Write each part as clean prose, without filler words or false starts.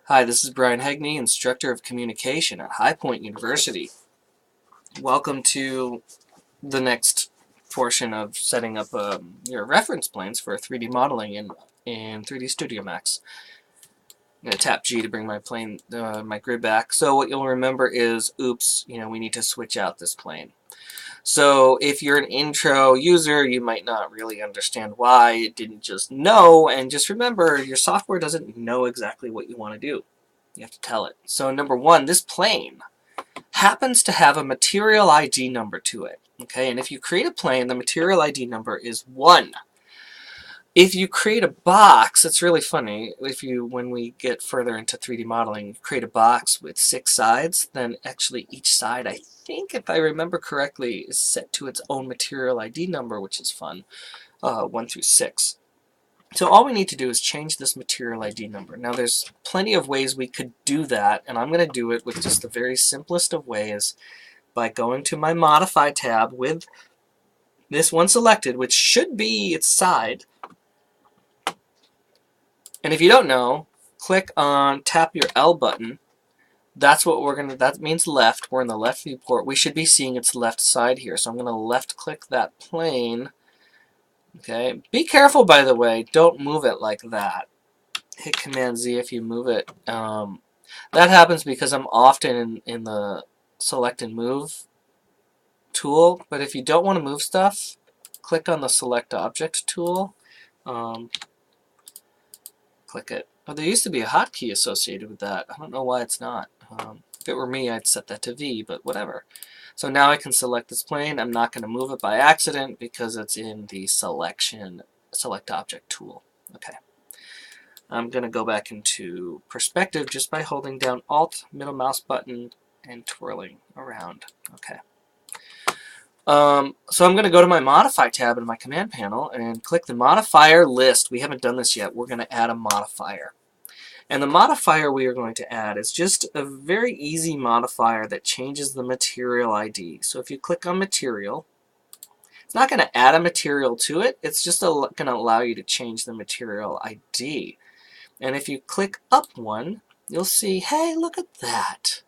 Hi, this is Brian Hegney, Instructor of Communication at High Point University. Welcome to the next portion of setting up your reference planes for 3D modeling in 3D Studio Max. I'm going to tap G to bring my grid back. So what you'll remember is, oops, we need to switch out this plane. So if you're an intro user, you might not really understand why it didn't just know, and just remember, your software doesn't know exactly what you want to do. You have to tell it. So number one, this plane happens to have a material ID number to it. Okay, and if you create a plane, the material ID number is 1. If you create a box, it's really funny. When we get further into 3D modeling, you create a box with 6 sides, then actually each side, I think if I remember correctly, is set to its own material ID number, which is fun, 1 through 6. So all we need to do is change this material ID number. Now there's plenty of ways we could do that, and I'm going to do it with just the very simplest of ways by going to my Modify tab with this one selected, which should be its side. And if you don't know, tap your L button. That means left. We're in the left viewport. We should be seeing its left side here. So I'm going to left click that plane. Okay. Be careful, by the way. Don't move it like that. Hit Command Z if you move it. That happens because I'm often in the select and move tool. But if you don't want to move stuff, click on the select object tool. Click it. Oh, there used to be a hotkey associated with that. I don't know why it's not. If it were me, I'd set that to V, but whatever. So now I can select this plane. I'm not going to move it by accident because it's in the select object tool. Okay. I'm going to go back into perspective just by holding down Alt, middle mouse button, and twirling around. Okay. So I'm going to go to my Modify tab in my command panel and click the modifier list. We haven't done this yet. We're going to add a modifier. And the modifier we are going to add is just a very easy modifier that changes the material ID. So if you click on material, it's not going to add a material to it. It's just going to allow you to change the material ID. And if you click up one, you'll see, hey, look at that.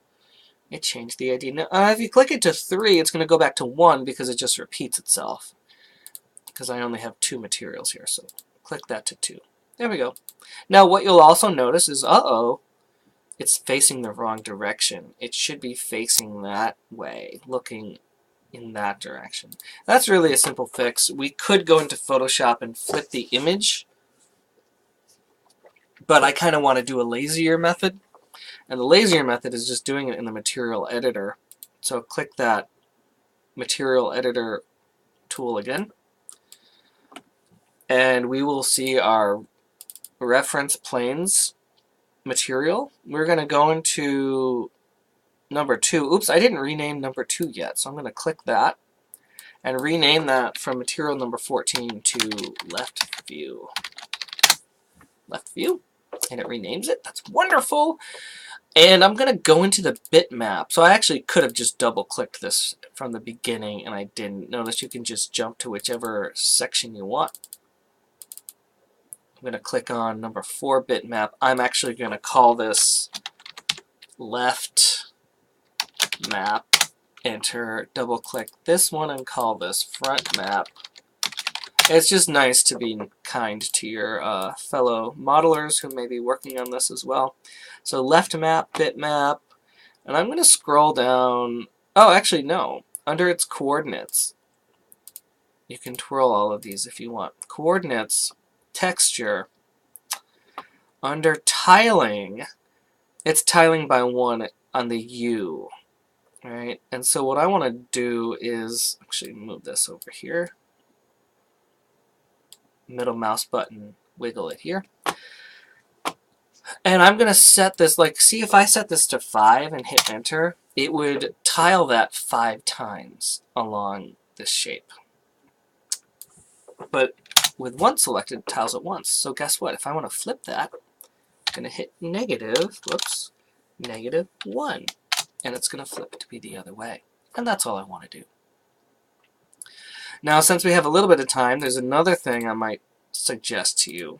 It changed the ID. Now, if you click it to 3, it's going to go back to 1 because it just repeats itself. Because I only have 2 materials here, so click that to 2. There we go. Now what you'll also notice is, it's facing the wrong direction. It should be facing that way, looking in that direction. That's really a simple fix. We could go into Photoshop and flip the image, but I kind of want to do a Lazier method. And the Lazier method is just doing it in the material editor. So click that material editor tool again. And we will see our reference planes material. We're going to go into number 2. Oops, I didn't rename number 2 yet. So I'm going to click that and rename that from material number 14 to left view. Left view. And it renames it. That's wonderful. And I'm going to go into the bitmap. So I actually could have just double-clicked this from the beginning, and I didn't. Notice you can just jump to whichever section you want. I'm going to click on number 4 bitmap. I'm actually going to call this left map. Enter, double-click this one, and call this front map. It's just nice to be kind to your fellow modelers who may be working on this as well. So left map, bitmap, and I'm going to scroll down. Oh, actually, no. Under its coordinates, you can twirl all of these if you want. Coordinates, texture. Under tiling, it's tiling by 1 on the U. Right? And so what I want to do is actually move this over here. Middle mouse button, wiggle it here. And I'm going to set this, see if I set this to 5 and hit enter, it would tile that 5 times along this shape. But with 1 selected, it tiles it once. So guess what? If I want to flip that, I'm going to hit -1. And it's going to flip it to be the other way. And that's all I want to do. Now, since we have a little bit of time, there's another thing I might suggest to you.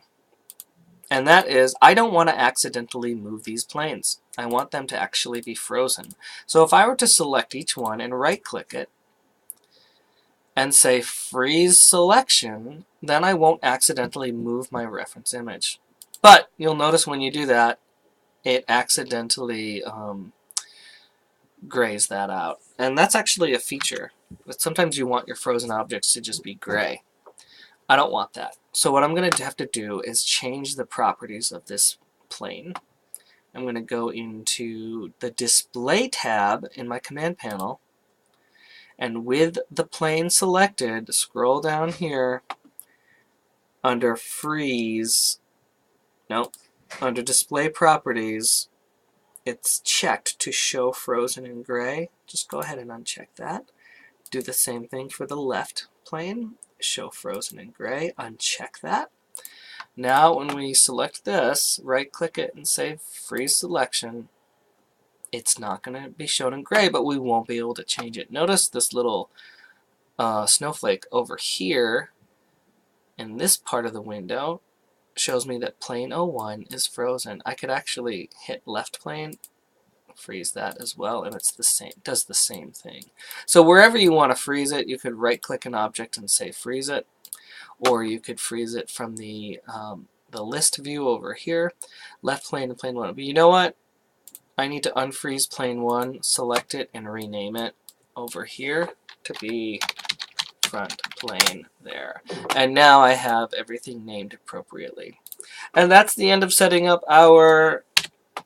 And that is, I don't want to accidentally move these planes. I want them to actually be frozen. So if I were to select each one and right-click it, and say freeze selection, then I won't accidentally move my reference image. But you'll notice when you do that, it accidentally grays that out. And that's actually a feature. But sometimes you want your frozen objects to just be gray. I don't want that. So what I'm going to have to do is change the properties of this plane. I'm going to go into the Display tab in my command panel, and with the plane selected, scroll down here under Freeze, nope, under Display Properties, it's checked to show frozen in gray. Just go ahead and uncheck that. Do the same thing for the left plane, show frozen in gray, uncheck that. Now when we select this, right click it and say freeze selection, it's not going to be shown in gray, but we won't be able to change it. Notice this little snowflake over here in this part of the window shows me that plane 01 is frozen. I could actually hit left plane, freeze that as well, and it's the same, does the same thing. So wherever you want to freeze it, you could right click an object and say freeze it, or you could freeze it from the list view over here, left plane and plane 1. But you know what? I need to unfreeze plane 1, select it, and rename it over here to be front plane there. And now I have everything named appropriately. And that's the end of setting up our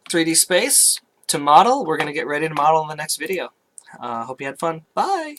3D space to model. We're going to get ready to model in the next video. Hope you had fun. Bye!